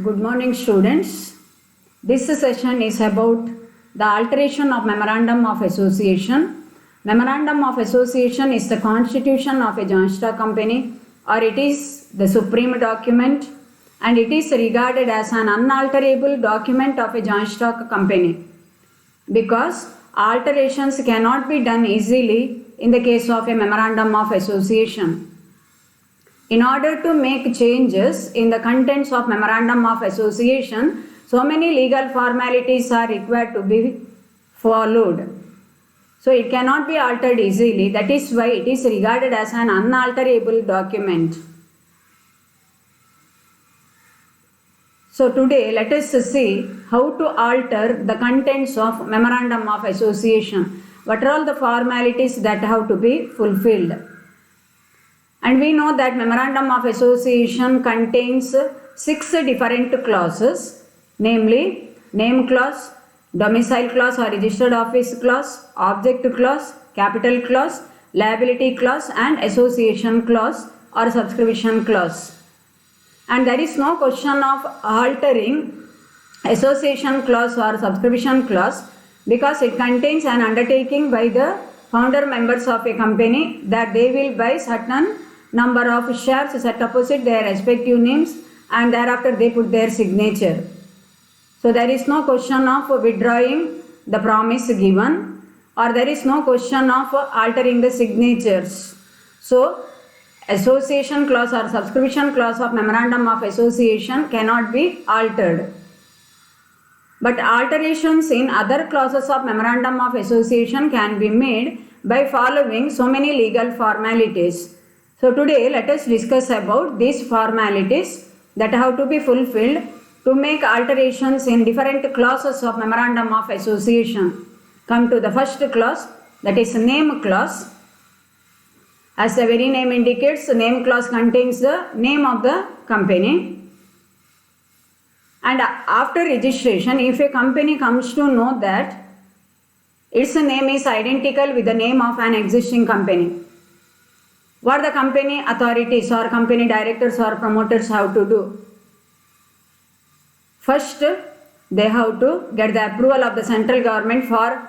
Good morning, students. This session is about the alteration of Memorandum of Association. Memorandum of Association is the constitution of a joint stock company, or it is the supreme document, and it is regarded as an unalterable document of a joint stock company because alterations cannot be done easily in the case of a Memorandum of Association. In order to make changes in the contents of Memorandum of Association, so many legal formalities are required to be followed. So it cannot be altered easily. That is why it is regarded as an unalterable document. So today let us see how to alter the contents of Memorandum of Association. What are all the formalities that have to be fulfilled? And we know that Memorandum of Association contains 6 different clauses, namely name clause, domicile clause or registered office clause, object clause, capital clause, liability clause and association clause or subscription clause. And there is no question of altering association clause or subscription clause because it contains an undertaking by the founder members of a company that they will buy certain number of shares set opposite their respective names and thereafter they put their signature. So there is no question of withdrawing the promise given or there is no question of altering the signatures. So association clause or subscription clause of Memorandum of Association cannot be altered. But alterations in other clauses of Memorandum of Association can be made by following so many legal formalities. So today let us discuss about these formalities that have to be fulfilled to make alterations in different clauses of Memorandum of Association. Come to the first clause, that is name clause. As the very name indicates, the name clause contains the name of the company. And after registration, if a company comes to know that its name is identical with the name of an existing company, what the company authorities or company directors or promoters have to do? First, they have to get the approval of the central government for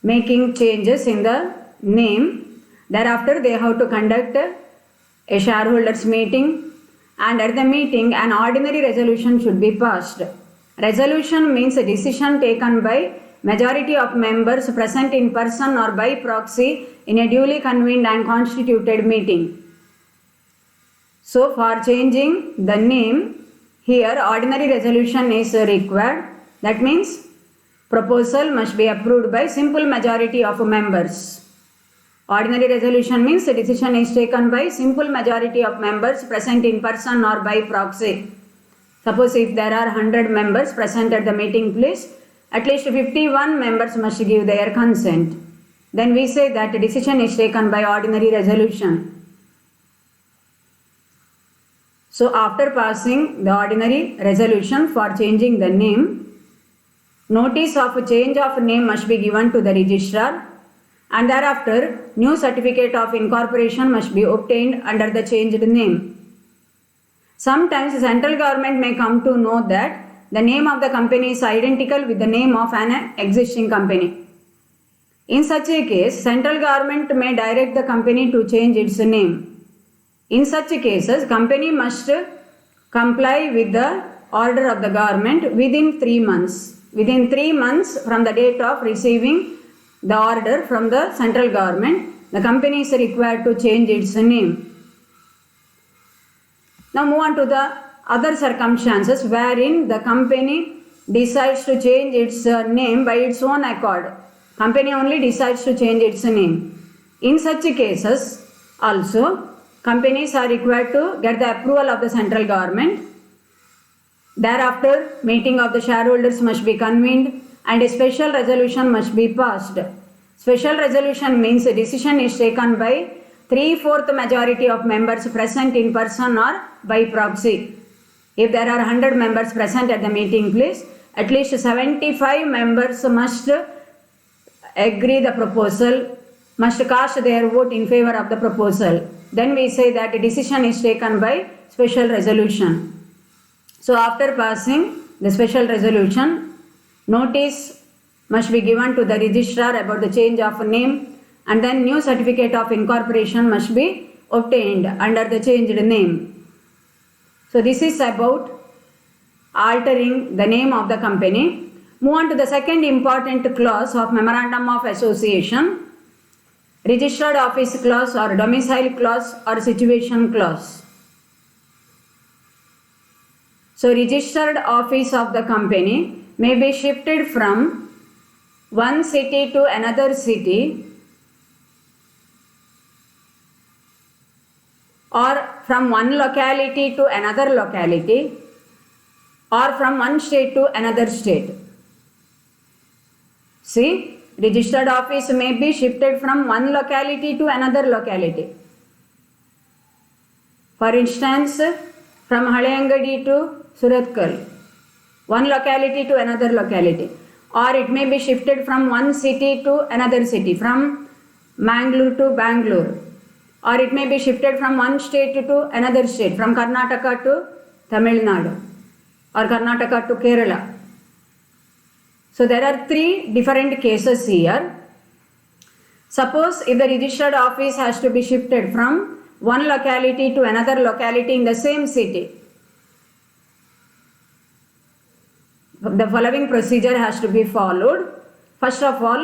making changes in the name. Thereafter, they have to conduct a shareholders meeting, and at the meeting, an ordinary resolution should be passed. Resolution means a decision taken by majority of members present in person or by proxy in a duly convened and constituted meeting. So for changing the name, here ordinary resolution is required. That means proposal must be approved by simple majority of members. Ordinary resolution means a decision is taken by simple majority of members present in person or by proxy. Suppose if there are 100 members present at the meeting place, at least 51 members must give their consent. Then we say that a decision is taken by ordinary resolution. So after passing the ordinary resolution for changing the name, notice of change of name must be given to the registrar and thereafter new certificate of incorporation must be obtained under the changed name. Sometimes the central government may come to know that the name of the company is identical with the name of an existing company. In such a case, central government may direct the company to change its name. In such cases, company must comply with the order of the government within 3 months. Within 3 months from the date of receiving the order from the central government, the company is required to change its name. Now move on to the other circumstances wherein the company decides to change its name by its own accord. Company only decides to change its name. In such cases also, companies are required to get the approval of the central government. Thereafter, meeting of the shareholders must be convened and a special resolution must be passed. Special resolution means a decision is taken by 3/4 majority of members present in person or by proxy. If there are 100 members present at the meeting place, at least 75 members must agree the proposal, must cast their vote in favor of the proposal. Then we say that a decision is taken by special resolution. So after passing the special resolution, notice must be given to the registrar about the change of name, and then new certificate of incorporation must be obtained under the changed name. So this is about altering the name of the company. Move on to the second important clause of Memorandum of Association, registered office clause or domicile clause or situation clause. So registered office of the company may be shifted from one city to another city, or from one locality to another locality, or from one state to another state. See, registered office may be shifted from one locality to another locality. For instance, from Haleyangadi to Surathkal, one locality to another locality. Or it may be shifted from one city to another city, from Mangalore to Bangalore. Or it may be shifted from one state to another state, from Karnataka to Tamil Nadu, or Karnataka to Kerala. So there are three different cases here. Suppose if the registered office has to be shifted from one locality to another locality in the same city, the following procedure has to be followed. First of all,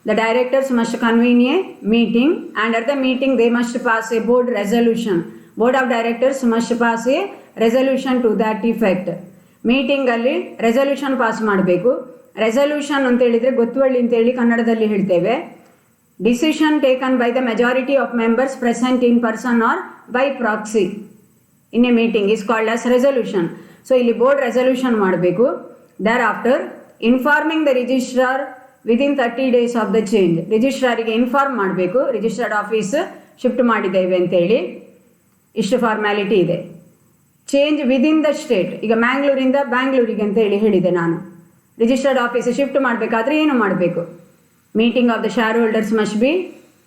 the directors must convene a meeting, and at the meeting they must pass a board resolution. Board of directors must pass a resolution to that effect. Meeting ಅಲ್ಲಿ resolution pass ಮಾಡಬೇಕು. Resolution ಅಂತ ಹೇಳಿದ್ರೆ ಗೊತ್ತುವಳಿ ಅಂತೇಳಿ ಕನ್ನಡದಲ್ಲಿ ಹೇಳ್ತೇವೆ. Decision taken by the majority of members present in person or by proxy in a meeting is called as resolution. So ಇಲ್ಲಿ board resolution ಮಾಡಬೇಕು. Thereafter informing the registrar within 30 days of the change. ರಿಜಿಸ್ಟ್ರಾರಿಗೆ inform ಮಾಡಬೇಕು, registered office shift ಮಾಡಿದ್ದೇವೆ ಅಂತೇಳಿ. ಇಷ್ಟು formality ಇದೆ. Change within the state, ಈಗ ಮ್ಯಾಂಗ್ಳೂರಿಂದ ಬ್ಯಾಂಗ್ಳೂರಿಗೆ ಅಂತ ಹೇಳಿದೆ ನಾನು. ರಿಜಿಸ್ಟರ್ಡ್ ಆಫೀಸ್ ಶಿಫ್ಟ್ ಮಾಡಬೇಕಾದ್ರೆ ಏನು ಮಾಡಬೇಕು? Meeting of the shareholders must be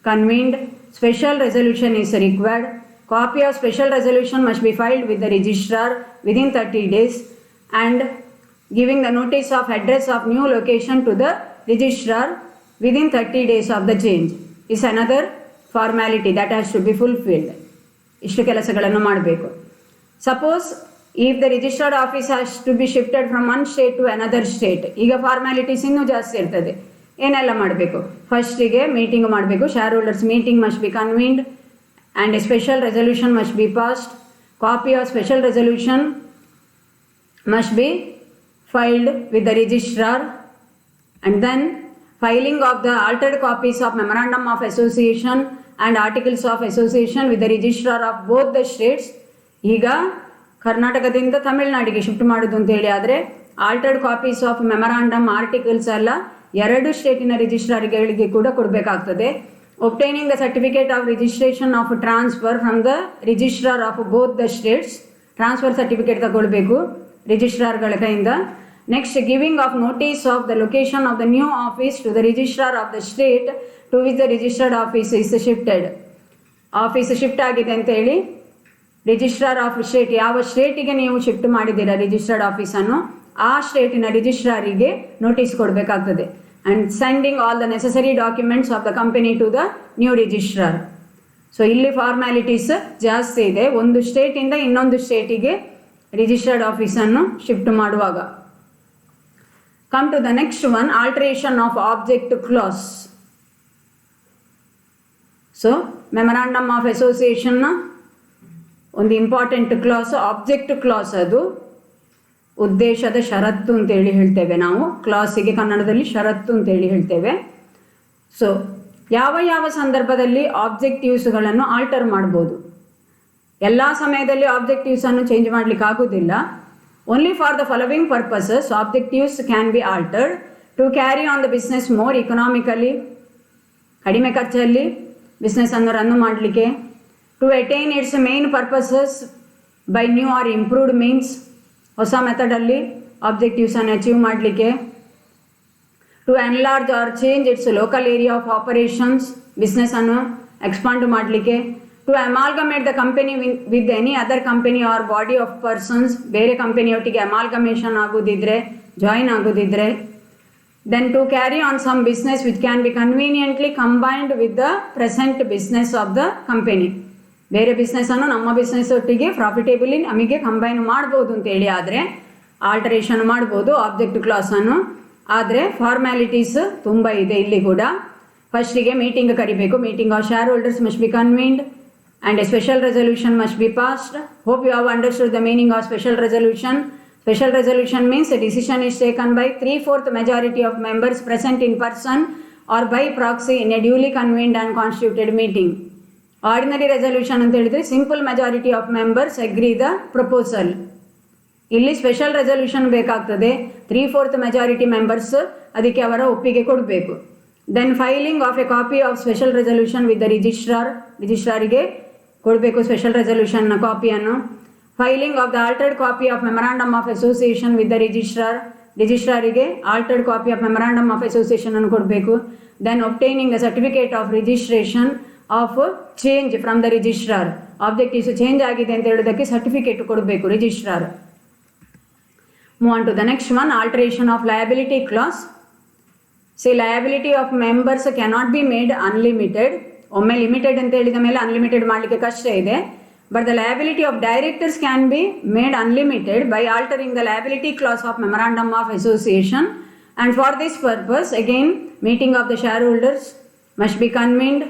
convened, special resolution is required, copy of special resolution must be filed with the registrar within 30 days, and giving the notice of address of new location to the registrar within 30 days of the change is another formality that has to be fulfilled. ಇಷ್ಟು ಕೆಲಸಗಳನ್ನು ಮಾಡಬೇಕು. Suppose if the registered office has to be shifted from one state to another state, ಈಗ formalities ಇನ್ನೂ ಜಾಸ್ತಿ ಇರ್ತದೆ. ಏನೆಲ್ಲ ಮಾಡಬೇಕು? ಫಸ್ಟಿಗೆ ಮೀಟಿಂಗ್ ಮಾಡಬೇಕು. Shareholders meeting must be convened and a special resolution must be passed. Copy of special resolution must be filed with the registrar, and then filing of the altered copies of memorandum of association and articles of association with the registrar of both the states. ಈಗ ಕರ್ನಾಟಕದಿಂದ ತಮಿಳುನಾಡಿಗೆ shift ಮಾಡೋದು ಅಂತೇಳಿ ಆದರೆ altered copies of memorandum articles ಎಲ್ಲ 2 ಸ್ಟೇಟಿನ ರಿಜಿಸ್ಟ್ರಾರ್ಗಳಿಗೆ ಕೂಡ ಕೊಡಬೇಕಾಗ್ತದೆ. obtaining the certificate of registration of transfer from the registrar of both the states, transfer certificate ತಗೊಳ್ಬೇಕು ರಿಜಿಸ್ಟ್ರಾರ್ಗಳ ಕೈಯಿಂದ. Next giving of notice of the location of the new office to the registrar of the state to which the registered office is shifted. Office shift ಆಗಿದೆ ಅಂತೇಳಿ registrar of state, ಯಾವ ಸ್ಟೇಟಿಗೆ ನೀವು shift ಮಾಡಿದ್ದೀರಾ registered ಆಫೀಸನ್ನು, ಆ ಸ್ಟೇಟಿನ ರಿಜಿಸ್ಟ್ರಾರಿಗೆ notice ಕೊಡಬೇಕಾಗ್ತದೆ. And sending all the necessary documents of the company to the new registrar. So ಇಲ್ಲಿ ಫಾರ್ಮ್ಯಾಲಿಟೀಸ್ ಜಾಸ್ತಿ ಇದೆ ಒಂದು ಸ್ಟೇಟಿಂದ ಇನ್ನೊಂದು ಸ್ಟೇಟಿಗೆ ರಿಜಿಸ್ಟರ್ಡ್ ಆಫೀಸನ್ನು ಶಿಫ್ಟ್ ಮಾಡುವಾಗ. Come to the next one, alteration of object clause. So memorandum of ಅಸೋಸಿಯೇಷನ್ನ ಒಂದು ಇಂಪಾರ್ಟೆಂಟ್ ಕ್ಲಾಸ್ ಆಬ್ಜೆಕ್ಟ್ ಕ್ಲಾಸ್. ಅದು ಉದ್ದೇಶದ ಷರತ್ತು ಅಂತೇಳಿ ಹೇಳ್ತೇವೆ ನಾವು. ಕ್ಲಾಸಿಗೆ ಕನ್ನಡದಲ್ಲಿ ಷರತ್ತು ಅಂತೇಳಿ ಹೇಳ್ತೇವೆ. ಸೊ ಯಾವ ಯಾವ ಸಂದರ್ಭದಲ್ಲಿ ಆಬ್ಜೆಕ್ಟಿವ್ಸ್ಗಳನ್ನು ಆಲ್ಟರ್ ಮಾಡ್ಬೋದು? ಎಲ್ಲ ಸಮಯದಲ್ಲಿ ಆಬ್ಜೆಕ್ಟಿವ್ಸನ್ನು ಚೇಂಜ್ ಮಾಡಲಿಕ್ಕೆ ಆಗೋದಿಲ್ಲ. Only for the following purposes objectives can be altered: to carry on the business more economically, ಕಡಿಮೆ ಖರ್ಚಲ್ಲಿ ಬಿಸ್ನೆಸ್ಸನ್ನು ರನ್ ಮಾಡಲಿಕ್ಕೆ; to attain its main purposes by new or improved means, ಹೊಸ ಮೆಥಡಲ್ಲಿ ಆಬ್ಜೆಕ್ಟಿವ್ಸನ್ನು ಅಚೀವ್ ಮಾಡಲಿಕ್ಕೆ; to enlarge or change its local area of operations, ಬಿಸ್ನೆಸ್ಸನ್ನು expand ಮಾಡಲಿಕ್ಕೆ; To amalgamate the company with any other company or body of persons, ಬೇರೆ ಕಂಪನಿಯೊಟ್ಟಿಗೆ amalgamation ಆಗೋದಿದ್ರೆ, join ಆಗೋದಿದ್ರೆ, then to carry on some business which can be conveniently combined with the present business of the company. ಬೇರೆ ಬಿಸ್ನೆಸ್ಸನ್ನು ನಮ್ಮ business ಒಟ್ಟಿಗೆ ಪ್ರಾಫಿಟೇಬಲಿ ನಮಗೆ combine ಮಾಡ್ಬೋದು ಅಂತೇಳಿ ಆದರೆ ಆಲ್ಟರೇಷನ್ ಮಾಡ್ಬೋದು ಆಬ್ಜೆಕ್ಟ್ ಕ್ಲಾಸನ್ನು. ಆದರೆ ಫಾರ್ಮ್ಯಾಲಿಟೀಸ್ ತುಂಬ ಇದೆ ಇಲ್ಲಿ ಕೂಡ. ಫಸ್ಟಿಗೆ ಮೀಟಿಂಗ್ ಕರಿಬೇಕು. Meeting of shareholders must be convened and a special resolution must be passed. Hope you have understood the meaning of special resolution. Special resolution means a decision is taken by 3/4 majority of members present in person or by proxy in a duly convened and constituted meeting. Ordinary resolution ಅಂತ ಹೇಳಿದ್ರೆ simple majority of members agree the proposal. ಇಲ್ಲಿ special resolution ಬೇಕಾಗ್ತದೆ. 3/4 majority members ಅದಕ್ಕೆ ಅವರ ಒಪ್ಪಿಗೆ ಕೊಡಬೇಕು. Then filing of a copy of special resolution with the ರಿಜಿಸ್ಟ್ರಾರಿಗೆ ಕೊಡಬೇಕು ಸ್ಪೆಷಲ್ ರೆಸಲ್ಯೂಷನ್ನ ಕಾಪಿಯನ್ನು. Filing of the altered copy of memorandum of association with the ರಿಜಿಸ್ಟ್ರಾರಿಗೆ altered copy of memorandum of association ಅನ್ನು ಕೊಡಬೇಕು. Then obtaining the certificate of registration of change from the registrar. Objectives change ಆಗಿದೆ ಅಂತ ಹೇಳೋದಕ್ಕೆ certificate ಕೊಡಬೇಕು registrar. Move on to the next one, alteration of liability clause. See liability of members cannot be made unlimited. ಒಮ್ಮೆ limited ಅಂತ ಹೇಳಿದ ಮೇಲೆ unlimited ಮಾಡಲಿಕ್ಕೆ ಕಷ್ಟ ಇದೆ. But the liability of directors can be made unlimited by altering the liability clause of memorandum of association. And for this purpose again meeting of the shareholders must be convened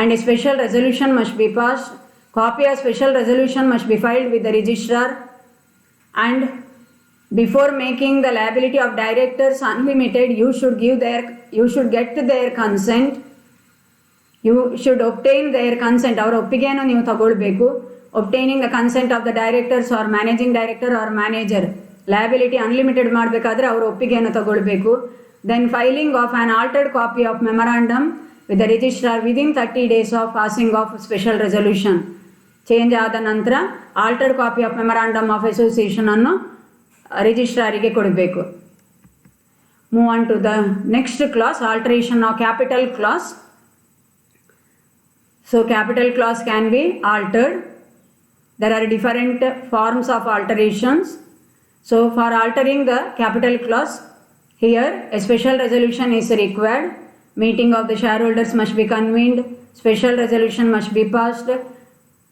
and a special resolution must be passed. Copy of special resolution must be filed with the registrar, and before making the liability of directors unlimited you should get their consent. You should obtain their consent. ಅವರ ಒಪ್ಪಿಗೆಯನ್ನು ನೀವು ತಗೊಳ್ಬೇಕು. obtaining the consent of the directors or managing director or manager. liability unlimited ಮಾಡಬೇಕಾದ್ರೆ ಅವರ ಒಪ್ಪಿಗೆಯನ್ನು ತಗೊಳ್ಬೇಕು. then filing of an altered copy of memorandum with the registrar within 30 days of passing of special resolution. Change ಆದ ನಂತರ altered copy of memorandum of association ಅನ್ನು ರಿಜಿಸ್ಟ್ರಾರಿಗೆ ಕೊಡಬೇಕು. Move on to the next class, alteration of capital class. So capital class can be altered. there are different forms of alterations. So for altering the capital clause, here a special resolution is required. Meeting of the shareholders must be convened, special resolution must be passed,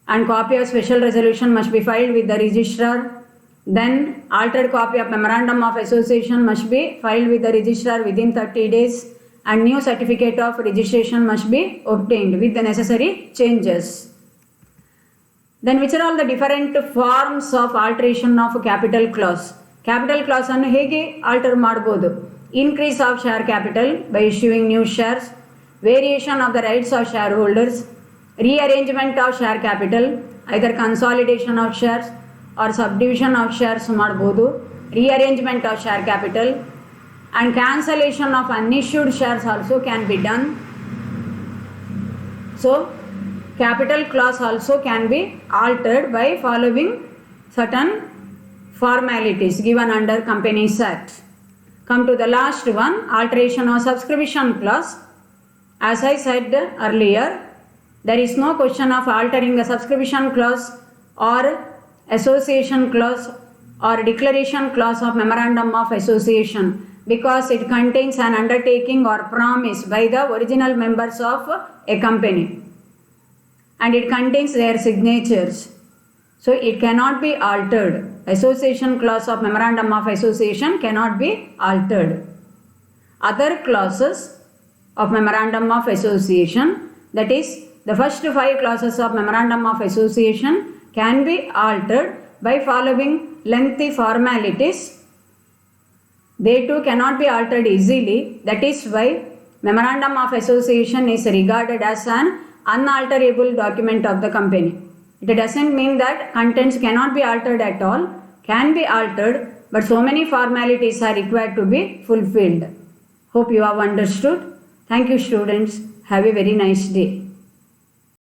and copy of special resolution must be filed with the registrar. Then altered copy of memorandum of association must be filed with the registrar within 30 days, and new certificate of registration must be obtained with the necessary changes. Then which are all the different forms of alteration of capital clause? Capital clause ಅನ್ನು ಹೇಗೆ alter ಮಾಡ್ಬೋದು? Increase of share capital by issuing new shares, variation of the rights of shareholders, rearrangement of share capital, either consolidation of shares or subdivision of shares ಮಾಡಬಹುದು, rearrangement of share capital, and cancellation of unissued shares also can be done. So capital clause also can be altered by following certain formalities given under Companies Act. Come to the last one, alteration of subscription clause. As I said earlier, there is no question of altering the subscription clause or association clause or declaration clause of memorandum of association, because it contains an undertaking or promise by the original members of a company and it contains their signatures. So it cannot be altered. Association clause of memorandum of association cannot be altered. Other clauses of memorandum of association, that is the first 5 clauses of memorandum of association, can be altered by following lengthy formalities. They too cannot be altered easily. That is why memorandum of association is regarded as an unalterable document of the company. It doesn't mean that contents cannot be altered at all, can be altered, but so many formalities are required to be fulfilled. Hope you have understood. Thank you students. Have a very nice day.